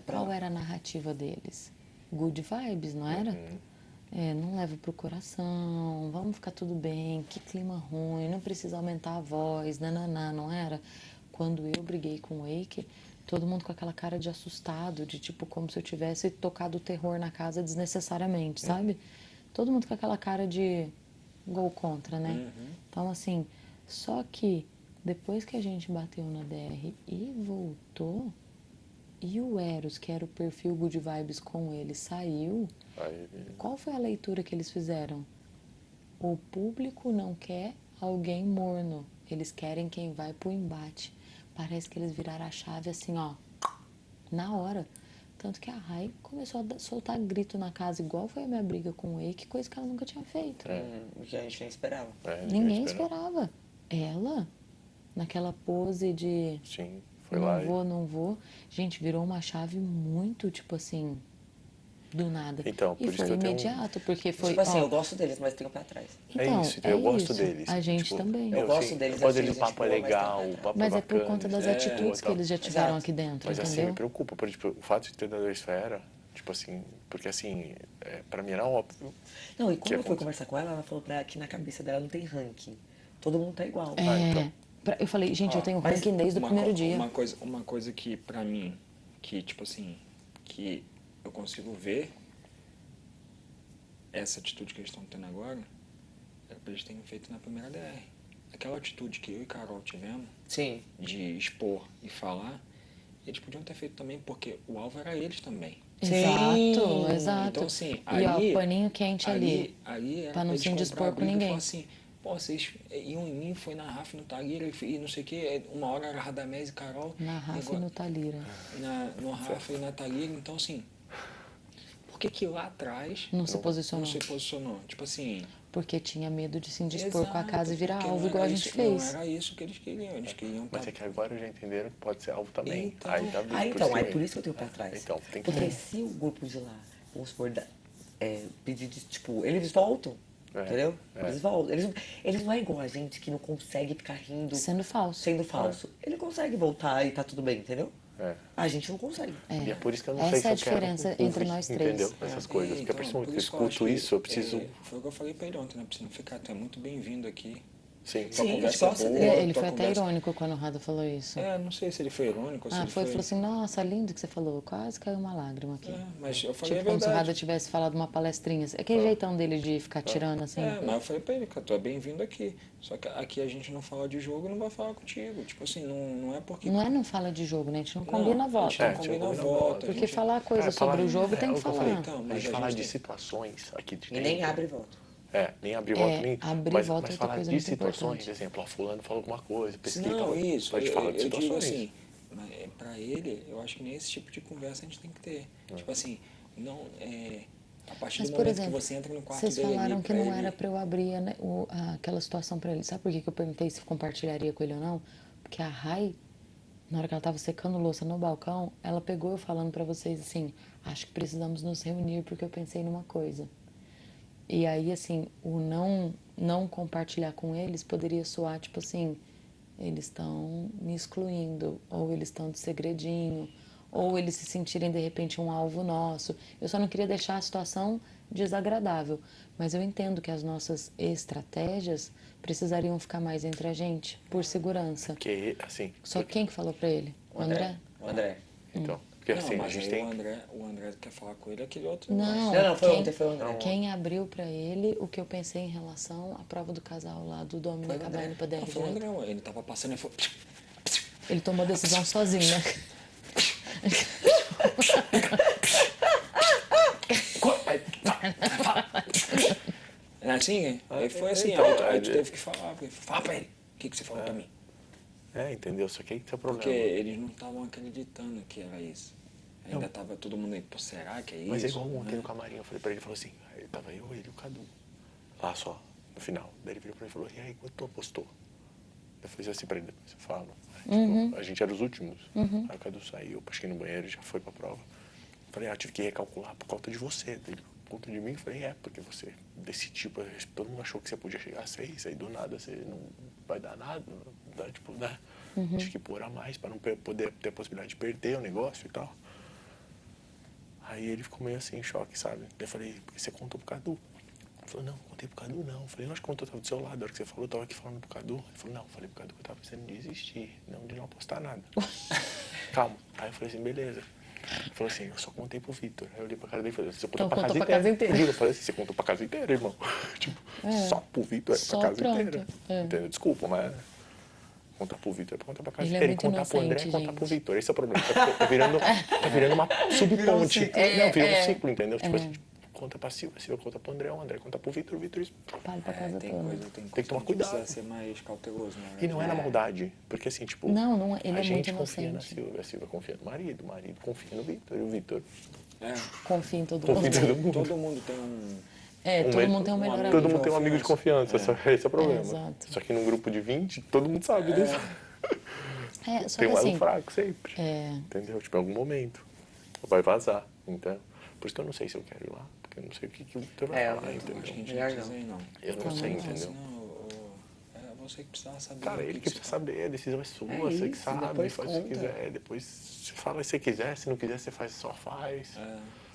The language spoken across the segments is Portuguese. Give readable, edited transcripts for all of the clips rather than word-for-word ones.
Qual era a narrativa deles? Good vibes, não era? Não leva pro coração, vamos ficar tudo bem, que clima ruim, não precisa aumentar a voz, nananá, não era? Quando eu briguei com o Wake, todo mundo com aquela cara de assustado, de tipo, como se eu tivesse tocado o terror na casa desnecessariamente, sabe? Todo mundo com aquela cara de gol contra, né? Então, assim, só que depois que a gente bateu na DR e voltou, e o Eros, que era o perfil Good Vibes com ele, saiu, Aí, qual foi a leitura que eles fizeram? O público não quer alguém morno, eles querem quem vai pro embate. Parece que eles viraram a chave assim, ó, na hora. Tanto que a Rai começou a soltar grito na casa, igual foi a minha briga com o Wake, coisa que ela nunca tinha feito. Que a gente nem esperava. Ninguém esperava. Ela, naquela pose de Sim, foi não lá vou, não vou. Gente, virou uma chave muito, tipo assim, do nada. Então, E por isso foi que eu tenho imediato, porque foi, Tipo assim, ó, eu gosto deles, mas tenho o pé atrás. então, É isso, é eu gosto isso. deles. A gente Tipo, também. Eu gosto sim, deles, eu gosto achei deles, o gente papo é boa, mas tem legal, um pé o atrás. papo é Mas é bacana. por conta das eles são de boa atitudes e que tal. eles já tiveram Exato. aqui dentro, Mas assim, entendeu? me preocupa, por exemplo, o fato de ter dado a esfera, tipo assim, porque assim, pra mim era óbvio. Não, e que quando eu fui aconteceu. conversar com ela, ela falou pra ela que na cabeça dela não tem ranking. Todo mundo tá igual. Então, Eu falei, gente, eu tenho mas ranking desde o primeiro dia. Uma coisa que, pra mim, que, tipo assim, que eu consigo ver essa atitude que eles estão tendo agora, era pra eles terem feito na primeira DR. Aquela atitude que eu e Carol tivemos, Sim. de expor e falar, eles podiam ter feito também, porque o alvo era eles também. Exato, exato. Então, assim, E ó, ali... paninho quente ali. Ali era Pra não eles se comprar indispor a com briga e ninguém. falar assim, pô, vocês iam em mim, foi na Rafa, no Tagueira e não sei o que, uma hora era Radamés e Carol. Na Rafa e no Talira. No Rafa e na Tagueira, então assim, por que lá atrás Não se posicionou. não se posicionou? Tipo assim... Porque tinha medo de se indispor com a Exato, casa e virar porque alvo, não igual a era gente isso, não fez. era isso que eles queriam, eles queriam... mas é que agora já entenderam que pode ser alvo também. Então. Aí tá vindo Então, cima é por isso que eu tenho o pé atrás. Então, tem que Porque se o grupo de lá, vamos supor, pedir, tipo, eles voltam. Entendeu? Eles voltam. Eles não é igual a gente que não consegue ficar rindo. Sendo falso. Sendo falso. Ele consegue voltar e tá tudo bem, entendeu? A gente não consegue. E é por isso que eu não Essa sei é a se eu quero diferença ouvir, entre nós três. entendeu? Essas coisas. Porque a partir do momento que eu por isso escuto acho isso, eu preciso... foi o que eu falei pra ele ontem, né? Pra você não ficar, tu é muito bem-vindo aqui. Sim, Sim, a gente conversa gosta boa, dele. Ele tua foi até conversa- irônico quando o Rada falou isso. Não sei se ele foi irônico ou se ele Falou assim, nossa, lindo que você falou, quase caiu uma lágrima aqui. mas eu falei Tipo, a como se o Rada verdade. tivesse falado uma palestrinha. É aquele jeitão dele de ficar tirando assim. Mas eu falei pra ele, cara, tu é bem-vindo aqui. Só que aqui a gente não fala de jogo, não vai falar contigo. Tipo assim, não é porque... Não fala de jogo, né? A gente não combina a voto. gente não combina voto. a Porque gente- falar coisa sobre o jogo tem que eu falar. falei, Então, a mas gente a falar gente de tem- situações aqui de E nem dentro. abre voto. Nem abrir voto, nem... abrir mas, voto é mas outra falar coisa de muito situações, importante. exemplo, ó, fulano falou alguma coisa, pesquisa, Não, isso. a gente fala de eu digo situações. assim, pra ele, eu acho que nem esse tipo de conversa a gente tem que ter. Tipo assim, não... a partir Mas, do por momento exemplo, que você entra no quarto vocês dele falaram ali, que pra não ele- era pra eu abrir né, aquela situação pra ele. Sabe por que eu perguntei se compartilharia com ele ou não? Porque a Rai, na hora que ela tava secando louça no balcão, ela pegou eu falando pra vocês assim, acho que precisamos nos reunir porque eu pensei numa coisa. E aí, assim, o não compartilhar com eles poderia soar tipo assim, eles estão me excluindo, ou eles estão de segredinho, ou eles se sentirem de repente um alvo nosso. Eu só não queria deixar a situação desagradável, mas eu entendo que as nossas estratégias precisariam ficar mais entre a gente, por segurança. Porque, assim... Só que quem que falou pra ele? O André? O André. Então, porque Não, assim, a mas gente aí tem... o André quer falar com ele, aquele outro... Não, Não, foi ontem, foi o André. Quem abriu pra ele o que eu pensei em relação à prova do casal lá do Domino acabar indo pra DR Não, foi o direto. André, ele tava passando e falou... Ele tomou a decisão sozinho, né? É assim, aí foi assim, então, aí tu teve que falar, fala pra ele, o que você falou pra mim? entendeu? Só que aí que tá o problema. Porque eles não estavam acreditando que era isso. Ainda tava todo mundo aí, pô, será que é isso? Mas é igual ontem no camarim, eu falei pra ele, falou assim, aí tava eu, ele e o Cadu, lá só, no final. Daí ele virou pra mim e falou, e aí, quanto postou? Eu falei assim pra ele, depois eu falo. Tipo, a gente era os últimos. Aí o Cadu saiu, acho que no banheiro, já foi pra prova. Eu falei, tive que recalcular por conta de você. Dele, por conta de mim, eu falei, porque você, desse tipo, todo mundo achou que você podia chegar a 6, aí do nada você não vai dar nada, não dá, tipo, né? Tive que pôr a mais pra não poder ter a possibilidade de perder o negócio e tal. Aí ele ficou meio assim, em choque, sabe? Daí eu falei, porque você contou pro Cadu? Ele falou, não, não contei pro Cadu, não. Eu falei, não, acho que contou, tava do seu lado. A hora que você falou, eu tava aqui falando pro Cadu. Ele falou, não, eu falei pro Cadu que eu tava pensando em desistir, não de não postar nada. Calma. Aí eu falei assim, beleza. Ele falou assim, eu só contei pro Vitor. Aí eu olhei pra cara dele e falei, você contou Então, pra contou casa pra inteira. casa inteira. Eu falei assim, você contou pra casa inteira, irmão. Tipo, só pro Vitor, é pra Só casa pronto. inteira. Entendeu? Desculpa, mas contar pro Vitor é pra contar pra casa Ele é inteira. E muito contar pro André é inocente, contar pro gente. Vitor. Esse é o problema. Tá virando uma subponte. Não, virou um ciclo, entendeu? Tipo assim, conta pra Silvia, Silvia conta pro André, o André conta pro Vitor, o Vitor Espalha pra casa Tem toda. coisa, tem que tomar que cuidado. precisa ser mais cauteloso, né? E não é na maldade, porque assim, tipo, Não, ele a é gente muito confia na inocente. Silvia, a Silvia confia no marido, o marido confia no Vitor, e o Vitor É, Confia em todo confia em mundo. todo mundo. todo mundo tem um... Todo mundo tem um melhor amigo Todo amigo. mundo tem um amigo de confiança, esse é o problema. exato. Só que num grupo de 20, todo mundo sabe disso. Só Tem que um elo assim, fraco sempre. Entendeu? Tipo, em algum momento. Vai vazar. Então, por isso que eu não sei se eu quero ir lá. Porque eu não sei o que o Vitor vai falar, Acho que entendeu? a gente Melhor não precisa não. ir, não. Eu não sei, entendeu? É você que precisa saber. Cara, o ele que você precisa saber, a decisão é sua, É você que isso, sabe, depois faz o que conta. quiser. Depois você fala se você quiser, se não quiser, você faz, só faz.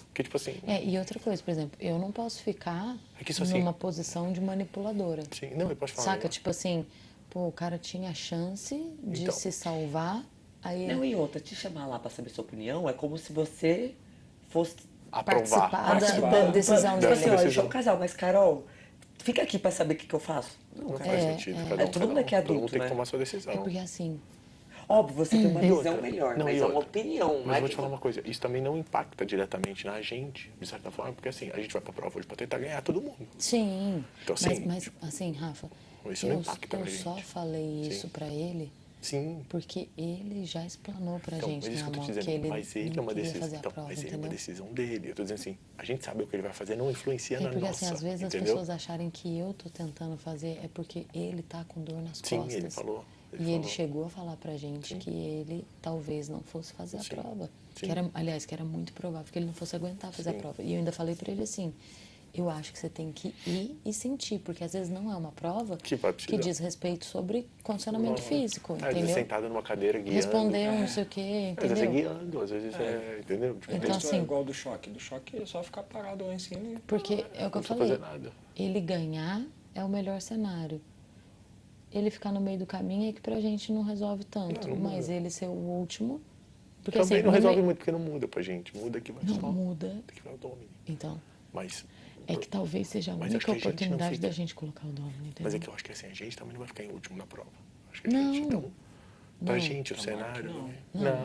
Porque, tipo assim. e outra coisa, por exemplo, eu não posso ficar É que isso assim- numa posição de manipuladora. Sim, não, eu posso falar. Saca? Tipo assim, pô, o cara tinha a chance de Então. se salvar, aí Não, e outra, te chamar lá pra saber sua opinião é como se você fosse Aprovar. participar da decisão Tipo assim, dele. olha, eu sou um casal, mas Carol, fica aqui pra saber o que, que eu faço. Não, Não cara. faz sentido. Cada Todo mundo aqui é todo mundo adulto, tem que né? tomar sua decisão. É porque assim, Óbvio, você tem uma E visão outra? melhor, Não, mas e é uma outra? opinião. não Mas é eu vou te que- falar uma coisa, isso também não impacta diretamente na gente, de certa forma, porque assim, a gente vai pra prova hoje pra tentar ganhar todo mundo. sim. Então, mas, assim, mas assim, Rafa, isso não eu, impacta eu pra só gente. falei isso Sim. pra ele Sim. porque ele já explanou pra Então, gente, mas isso né, que eu tô amor, te que dizendo, ele mas ele é não uma queria decisão. fazer a Então, prova, mas ele é uma entendeu? decisão dele. Eu tô dizendo assim, a gente sabe o que ele vai fazer, não influencia na Porque nossa. assim, às vezes as entendeu? pessoas acharem que eu tô tentando fazer é porque ele tá com dor nas Sim, costas. ele falou. E ele chegou a falar pra gente que ele talvez não fosse fazer a Sim, prova. sim. Que era, aliás, que era muito provável que ele não fosse aguentar fazer a Sim. prova. E eu ainda falei pra ele assim, eu acho que você tem que ir e sentir, porque às vezes não é uma prova Que vai precisar. diz respeito sobre condicionamento físico, Às vezes entendeu? sentado numa cadeira guiando. Responder um não sei o quê, Às vezes é entendeu? guiando, às vezes é. Entendeu? Tipo, Então, Isso assim- é igual do choque. Do choque é só ficar parado lá em cima e... Porque é o que eu não precisa falei, fazer nada. ele ganhar é o melhor cenário. Ele ficar no meio do caminho é que pra gente não resolve tanto, Não mas muda. ele ser o último... Porque Também assim, não no resolve meio- muito porque não muda pra gente. Muda que vai Não só. muda. Tem que vai o Domini. Então, Mas. é que talvez seja a Mas única acho que a gente não oportunidade fica- da gente colocar o Domini, entendeu? Mas é que eu acho que assim, a gente também não vai ficar em último na prova. Acho que a Não. gente, então. Pra Não. gente, o Tomara cenário. que não. né?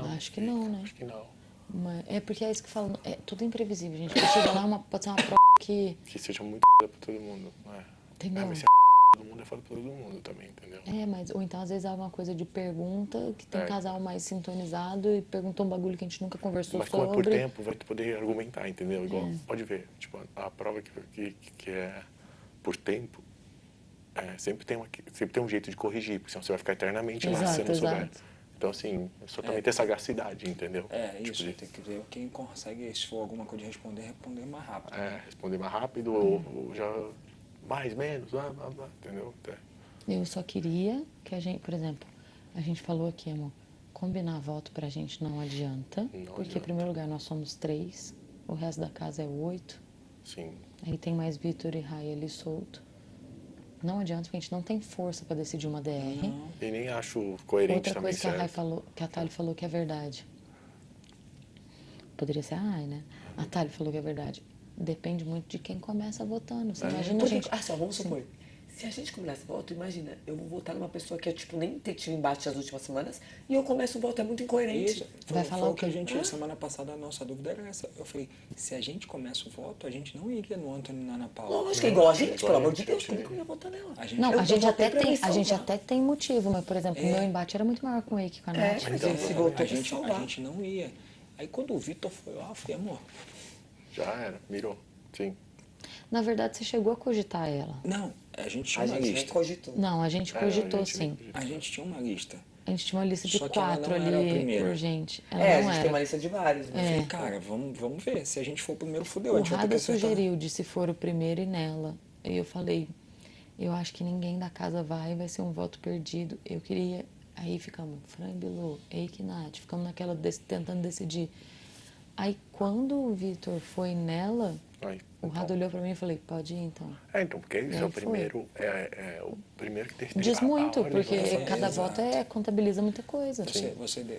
Não, acho que não, né? Acho que não. Mas é porque é isso que eu falo, é tudo imprevisível, gente. Porque chega lá, pode ser uma prova que... Que seja muito pra todo mundo. Né? Entendeu? Mas se todo mundo é foda pra todo mundo também, entendeu? mas... Ou então, às vezes, há uma coisa de pergunta, que tem É. casal mais sintonizado e perguntou um bagulho que a gente nunca conversou Mas como é por sobre. tempo, vai poder argumentar, entendeu? Igual, pode ver, tipo, a prova que é por tempo, sempre tem um jeito de corrigir, porque senão você vai ficar eternamente lá se você não souber. Exato. Então, assim, só também ter sagacidade, entendeu? Isso, Tipo, tem que ver quem consegue, se for alguma coisa de responder mais rápido. responder mais rápido ou já mais, menos, blá, blá, blá, entendeu? Eu só queria que a gente, por exemplo, a gente falou aqui, amor, combinar voto pra gente não adianta, porque adianta. em primeiro lugar nós somos 3, o resto da casa é 8, Sim. aí tem mais Vitor e Rai ali solto. Não adianta, porque a gente não tem força pra decidir uma DR. E nem acho coerente Outra também, coisa que a Rai certo? falou, que a Thali falou que é verdade. Poderia ser a Rai, né? A Thali falou que é verdade. Depende muito de quem começa votando. Você imagina a Porque, gente... só, vamos supor, se a gente começa o voto, imagina, eu vou votar numa pessoa que eu, tipo, nem tive embate as últimas semanas e eu começo o voto, é muito incoerente. Isso, Vai foi falar o o que a quê? gente, semana passada, a nossa dúvida era essa. Eu falei, se a gente começa o voto, a gente não iria no Antônio e na Ana Paula. Lógico, é igual a gente, igual pelo a amor de gente, Deus, eu como sei. que eu ia votar nela? Não, Eu a gente, votei até pra tem, me a gente salvar. até tem motivo, mas, por exemplo, o meu embate era muito maior com o Eike e com a Nath. Mas então, ele se é, votou a pra gente, salvar. a gente não ia. Aí quando o Vitor foi lá, eu falei, amor, Já era, mirou. Sim. Na verdade, você chegou a cogitar ela. não, a gente tinha A uma gente nem lista. cogitou. Não, a gente cogitou, a gente sim. A gente tinha uma lista. A gente tinha uma lista de Só que ela 4 não era a ali primeira. urgente. Ela É, a não gente era. tem uma lista de vários, mas Eu falei, cara, vamos ver. Se a gente for o primeiro, fudeu. O A gente vai ter que Rada acertar. sugeriu de se for o primeiro e nela. E eu falei, eu acho que ninguém da casa vai ser um voto perdido. Eu queria... Aí ficamos, Fran e Bilu, Eike e Nath, ficamos naquela tentando decidir. Aí quando o Vitor foi nela, Aí, o Rado olhou pra mim e falei, pode ir então. então, porque isso E é aí o foi. primeiro, o primeiro que tem Diz muito, ordem porque vai fazer. cada voto contabiliza muita coisa.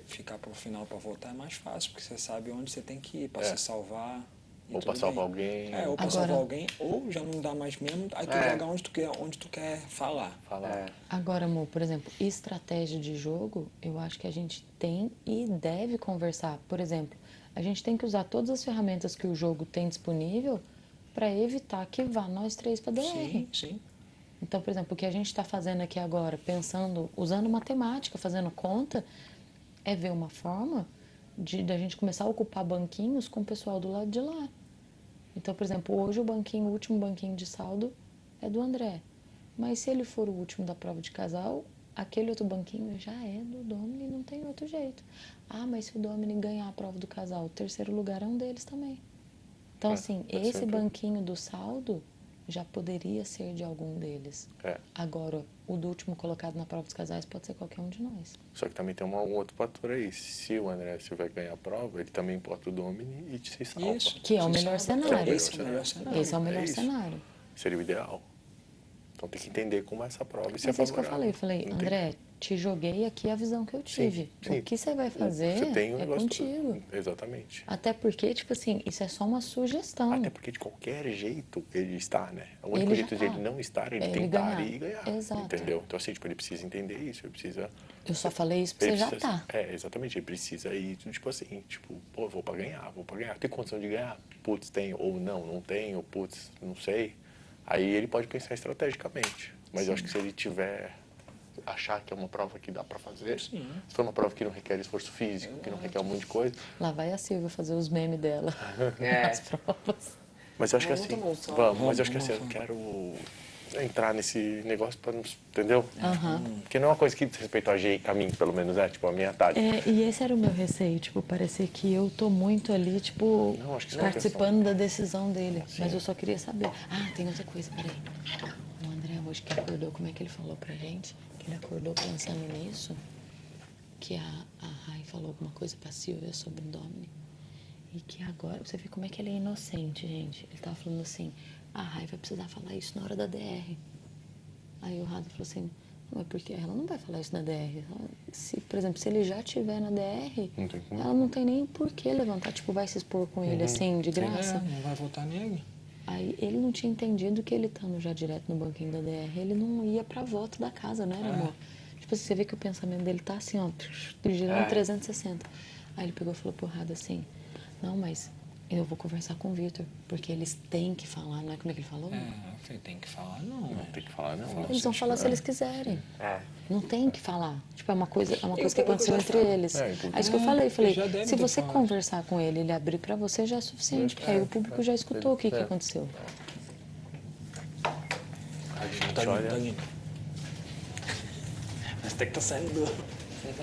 Ficar pro final para votar é mais fácil, porque você sabe onde você tem que ir para se salvar. E Ou tudo pra salvar bem. alguém. Ou pra Agora- salvar alguém, ou já não dá mais mesmo, aí tu joga onde tu quer falar. Falar. Agora, amor, por exemplo, estratégia de jogo, eu acho que a gente tem e deve conversar. Por exemplo, a gente tem que usar todas as ferramentas que o jogo tem disponível para evitar que vá nós três para DR. Sim, sim. Então, por exemplo, o que a gente está fazendo aqui agora, pensando, usando matemática, fazendo conta, é ver uma forma da gente começar a ocupar banquinhos com o pessoal do lado de lá. Então, por exemplo, hoje o último banquinho de saldo é do André. Mas se ele for o último da prova de casal, aquele outro banquinho já é do Domini e não tem outro jeito. Ah, mas se o Domini ganhar a prova do casal, o terceiro lugar é um deles também. Então, assim, esse banquinho do saldo já poderia ser de algum deles. Agora, o do último colocado na prova dos casais pode ser qualquer um de nós. Só que também tem um outro fator aí. Se o André vai ganhar a prova, ele também importa o Domini e se salva. Isso. Que é o Se melhor salva. cenário. Esse é o melhor cenário. Esse é o melhor isso. cenário. Seria o ideal. Então tem que entender como é essa prova e se Mas é é isso que eu falei. Eu falei, Não tem- André, te joguei aqui a visão que eu tive. sim. O que você vai fazer Você tem um é negócio contigo. Exatamente. Até porque, tipo assim, isso é só uma sugestão. Até porque de qualquer jeito ele está, né? O único Ele jeito já de ele tá. não estar, ele É ele tentar ganhar. e ganhar. Exato. Entendeu? Então assim, tipo, ele precisa entender isso, ele precisa... Eu só falei isso porque Ele você já precisa- tá. exatamente. Ele precisa ir, tipo assim, tipo, pô, vou pra ganhar. Tem condição de ganhar? Putz, tem. Ou não tenho. Putz, não sei. Aí ele pode pensar estrategicamente. Mas eu acho que se ele tiver... achar que é uma prova que dá pra fazer, se for uma prova que não requer esforço físico, que não requer um monte de coisa... Lá vai a Silvia fazer os memes dela nas provas. Mas eu acho que Vamos assim... tomar um sol. Vamos, mas eu acho que Vamos, assim, eu quero entrar nesse negócio pra nos... Entendeu? Aham. Porque não é uma coisa que diz respeito a mim, pelo menos, né? Tipo, a minha tática. E esse era o meu receio, tipo, parecer que eu tô muito ali, tipo, Não, acho que isso é uma participando da decisão dele. Mas eu só queria saber. Ah, tem outra coisa, peraí. O André hoje que acordou, como é que ele falou pra gente? Que ele acordou pensando nisso, que a Rai falou alguma coisa pra Silvia sobre o Domini. E que agora, você vê como é que ele é inocente, gente. Ele tava falando assim, a Rai vai precisar falar isso na hora da DR. Aí o Rado falou assim, não, é porque ela não vai falar isso na DR. Se, por exemplo, se ele já estiver na DR, Não tem como. ela não tem nem por que levantar, tipo, vai se expor com ele assim, de graça. Não vai votar nele. Aí ele não tinha entendido que ele estando já direto no banquinho da DR, ele não ia pra voto da casa, não era, amor? Tipo assim, você vê que o pensamento dele tá assim, ó, girando 360. Aí ele pegou e falou pro Rado assim, não, mas eu vou conversar com o Vitor, porque eles têm que falar, não é como é que ele falou? Eu falei, tem que falar não. Não tem que falar, não. Eles vão falar se eles quiserem. É. Não tem que falar. Tipo, é uma coisa que público aconteceu já entre sabe. eles. Então- É isso que eu falei. Falei, já deve se ter você falado. conversar com ele, ele abrir pra você, já é suficiente. Porque aí o público já escutou o que aconteceu. A gente Tá lindo, olha... tá lindo. Mas tem que tá saindo do...